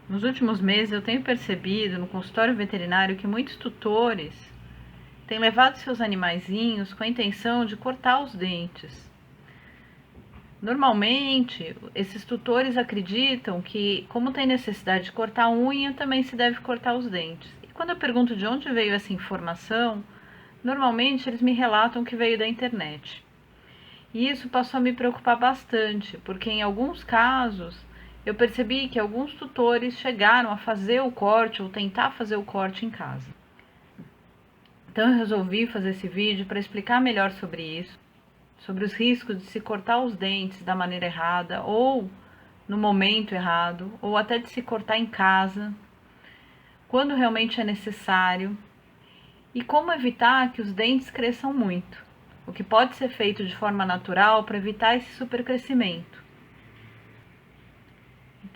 Nos últimos meses eu tenho percebido no consultório veterinário que muitos tutores têm levado seus animaizinhos com a intenção de cortar os dentes. Normalmente, esses tutores acreditam que, como tem necessidade de cortar a unha, também se deve cortar os dentes. E quando eu pergunto de onde veio essa informação, normalmente eles me relatam que veio da internet. E isso passou a me preocupar bastante, porque em alguns casos eu percebi que alguns tutores chegaram a fazer o corte ou tentar fazer o corte em casa. Então eu resolvi fazer esse vídeo para explicar melhor sobre isso, sobre os riscos de se cortar os dentes da maneira errada ou no momento errado, ou até de se cortar em casa, quando realmente é necessário, e como evitar que os dentes cresçam muito, o que pode ser feito de forma natural para evitar esse supercrescimento.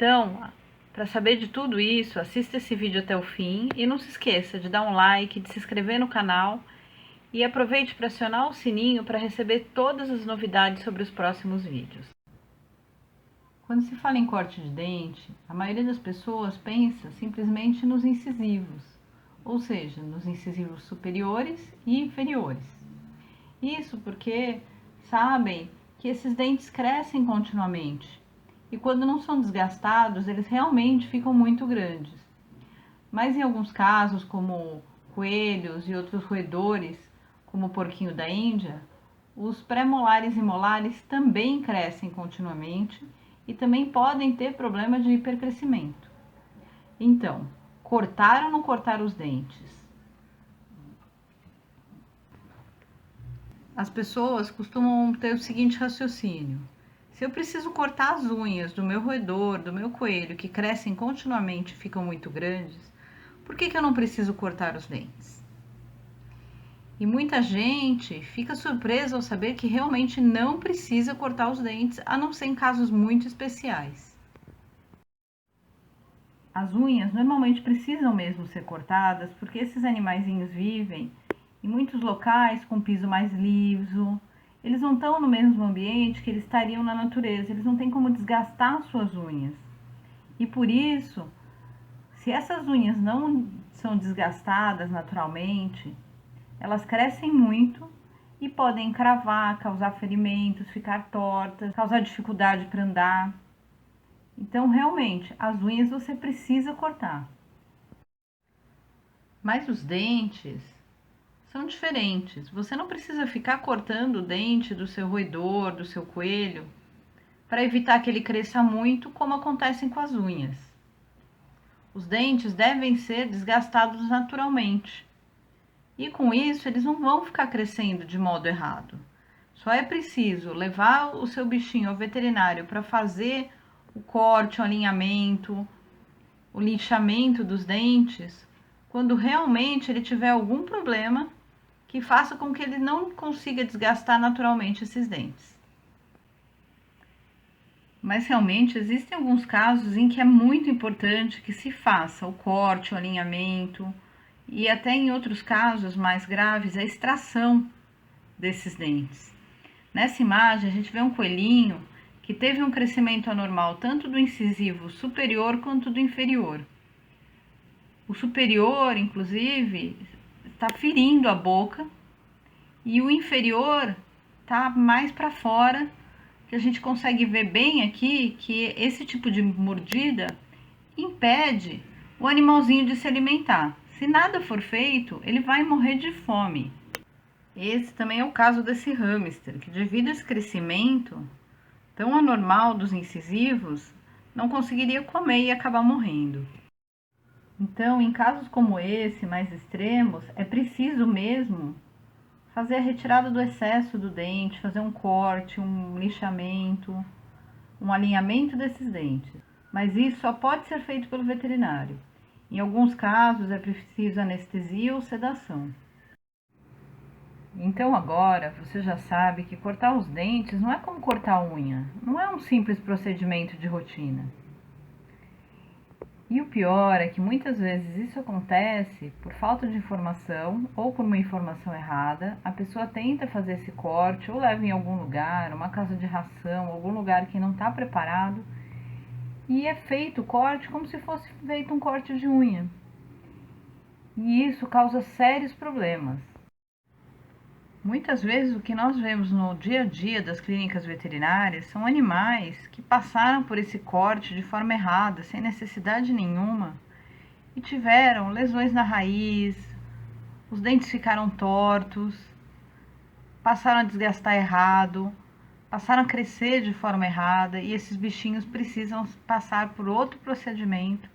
Então, para saber de tudo isso, assista esse vídeo até o fim e não se esqueça de dar um like, de se inscrever no canal e aproveite para acionar o sininho para receber todas as novidades sobre os próximos vídeos. Quando se fala em corte de dente, a maioria das pessoas pensa simplesmente nos incisivos, ou seja, nos incisivos superiores e inferiores. Isso porque sabem que esses dentes crescem continuamente e quando não são desgastados, eles realmente ficam muito grandes. Mas em alguns casos, como coelhos e outros roedores, como o porquinho da Índia, os pré-molares e molares também crescem continuamente e também podem ter problema de hipercrescimento. Então, cortar ou não cortar os dentes? As pessoas costumam ter o seguinte raciocínio: se eu preciso cortar as unhas do meu roedor, do meu coelho, que crescem continuamente e ficam muito grandes, por que eu não preciso cortar os dentes? E muita gente fica surpresa ao saber que realmente não precisa cortar os dentes, a não ser em casos muito especiais. As unhas normalmente precisam mesmo ser cortadas porque esses animaizinhos vivem em muitos locais com piso mais liso. Eles não estão no mesmo ambiente que eles estariam na natureza, eles não têm como desgastar suas unhas. E por isso, se essas unhas não são desgastadas naturalmente, elas crescem muito e podem encravar, causar ferimentos, ficar tortas, causar dificuldade para andar. Então, realmente, as unhas você precisa cortar. Mas os dentes são diferentes. Você não precisa ficar cortando o dente do seu roedor, do seu coelho, para evitar que ele cresça muito, como acontece com as unhas. Os dentes devem ser desgastados naturalmente. E com isso, eles não vão ficar crescendo de modo errado. Só é preciso levar o seu bichinho ao veterinário para fazer o corte, o alinhamento, o lixamento dos dentes, quando realmente ele tiver algum problema que faça com que ele não consiga desgastar naturalmente esses dentes. Mas realmente existem alguns casos em que é muito importante que se faça o corte, o alinhamento e até em outros casos mais graves a extração desses dentes. Nessa imagem a gente vê um coelhinho que teve um crescimento anormal tanto do incisivo superior quanto do inferior. O superior, inclusive, está ferindo a boca e o inferior está mais para fora, que a gente consegue ver bem aqui que esse tipo de mordida impede o animalzinho de se alimentar. Se nada for feito, ele vai morrer de fome. Esse também é o caso desse hamster, que devido a esse crescimento tão anormal dos incisivos, não conseguiria comer e acabar morrendo. Então, em casos como esse, mais extremos, é preciso mesmo fazer a retirada do excesso do dente, fazer um corte, um lixamento, um alinhamento desses dentes. Mas isso só pode ser feito pelo veterinário. Em alguns casos é preciso anestesia ou sedação. Então agora você já sabe que cortar os dentes não é como cortar a unha, não é um simples procedimento de rotina. E o pior é que muitas vezes isso acontece por falta de informação ou por uma informação errada. A pessoa tenta fazer esse corte ou leva em algum lugar, uma casa de ração, algum lugar que não está preparado. e é feito o corte como se fosse feito um corte de unha. E isso causa sérios problemas. Muitas vezes o que nós vemos no dia a dia das clínicas veterinárias são animais que passaram por esse corte de forma errada, sem necessidade nenhuma, e tiveram lesões na raiz, os dentes ficaram tortos, passaram a desgastar errado, passaram a crescer de forma errada, e esses bichinhos precisam passar por outro procedimento.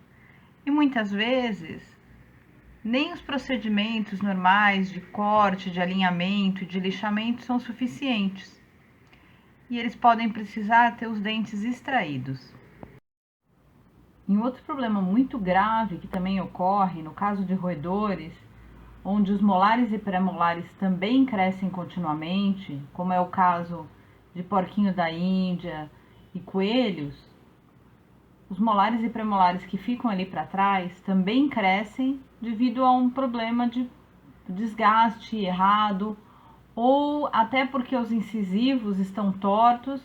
E muitas vezes nem os procedimentos normais de corte, de alinhamento e de lixamento são suficientes. E eles podem precisar ter os dentes extraídos. E outro problema muito grave que também ocorre no caso de roedores, onde os molares e pré-molares também crescem continuamente, como é o caso de porquinho da Índia e coelhos, os molares e premolares que ficam ali para trás também crescem devido a um problema de desgaste errado, ou até porque os incisivos estão tortos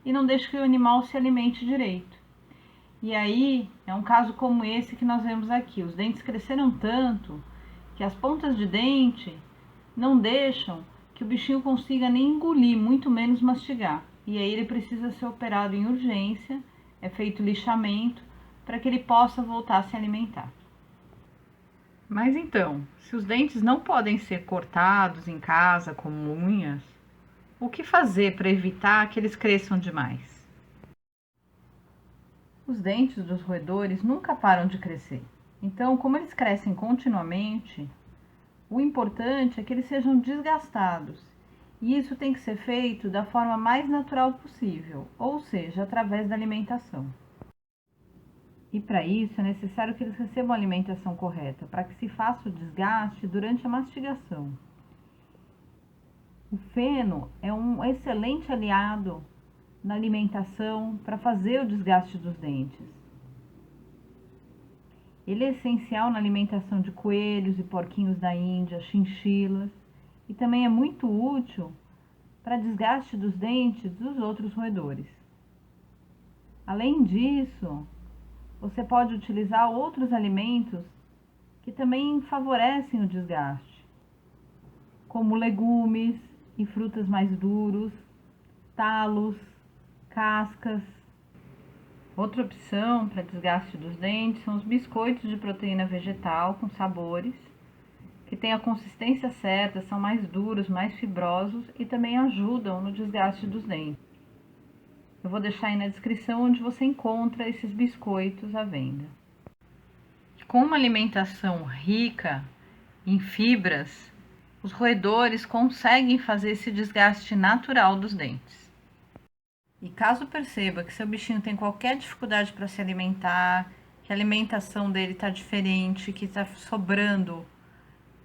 e não deixam que o animal se alimente direito. E aí é um caso como esse que nós vemos aqui. Os dentes cresceram tanto que as pontas de dente não deixam que o bichinho consiga nem engolir, muito menos mastigar. E aí ele precisa ser operado em urgência, é feito lixamento para que ele possa voltar a se alimentar. Mas então, se os dentes não podem ser cortados em casa como unhas, o que fazer para evitar que eles cresçam demais? Os dentes dos roedores nunca param de crescer. Então, como eles crescem continuamente, o importante é que eles sejam desgastados. E isso tem que ser feito da forma mais natural possível, ou seja, através da alimentação. E para isso é necessário que eles recebam a alimentação correta, para que se faça o desgaste durante a mastigação. O feno é um excelente aliado na alimentação para fazer o desgaste dos dentes. Ele é essencial na alimentação de coelhos e porquinhos da Índia, chinchilas, e também é muito útil para desgaste dos dentes dos outros roedores. Além disso, você pode utilizar outros alimentos que também favorecem o desgaste, como legumes e frutas mais duros, talos, cascas. Outra opção para desgaste dos dentes são os biscoitos de proteína vegetal com sabores, que têm a consistência certa, são mais duros, mais fibrosos e também ajudam no desgaste dos dentes. Eu vou deixar aí na descrição onde você encontra esses biscoitos à venda. Com uma alimentação rica em fibras, os roedores conseguem fazer esse desgaste natural dos dentes. E caso perceba que seu bichinho tem qualquer dificuldade para se alimentar, que a alimentação dele está diferente, que está sobrando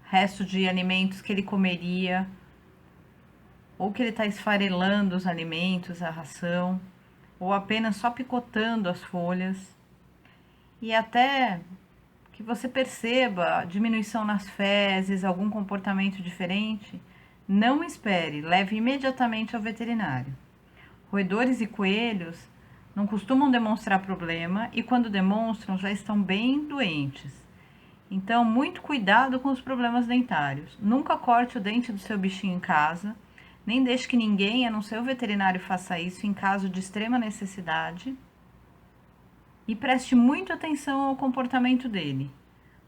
resto de alimentos que ele comeria, ou que ele está esfarelando os alimentos, a ração, ou apenas só picotando as folhas, e até que você perceba diminuição nas fezes, algum comportamento diferente, não espere, leve imediatamente ao veterinário. Roedores e coelhos não costumam demonstrar problema e quando demonstram já estão bem doentes. Então, muito cuidado com os problemas dentários. Nunca corte o dente do seu bichinho em casa, nem deixe que ninguém, a não ser o veterinário, faça isso em caso de extrema necessidade. E preste muita atenção ao comportamento dele.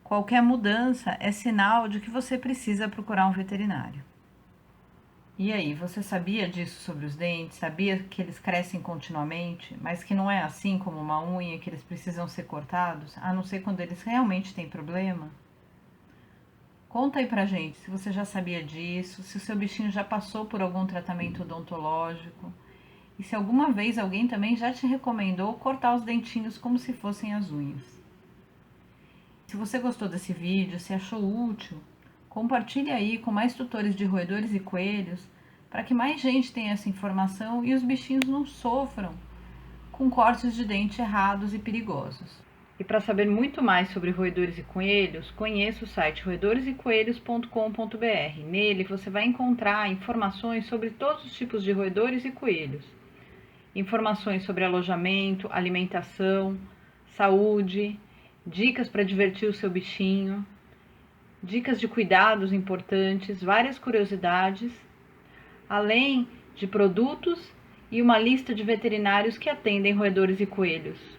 Qualquer mudança é sinal de que você precisa procurar um veterinário. E aí, você sabia disso sobre os dentes? Sabia que eles crescem continuamente, mas que não é assim como uma unha, que eles precisam ser cortados, a não ser quando eles realmente têm problema? Conta aí pra gente se você já sabia disso, se o seu bichinho já passou por algum tratamento odontológico e se alguma vez alguém também já te recomendou cortar os dentinhos como se fossem as unhas. Se você gostou desse vídeo, se achou útil, compartilhe aí com mais tutores de roedores e coelhos para que mais gente tenha essa informação e os bichinhos não sofram com cortes de dente errados e perigosos. E para saber muito mais sobre roedores e coelhos, conheça o site roedoresecoelhos.com.br. Nele você vai encontrar informações sobre todos os tipos de roedores e coelhos. informações sobre alojamento, alimentação, saúde, dicas para divertir o seu bichinho, dicas de cuidados importantes, várias curiosidades, além de produtos e uma lista de veterinários que atendem roedores e coelhos.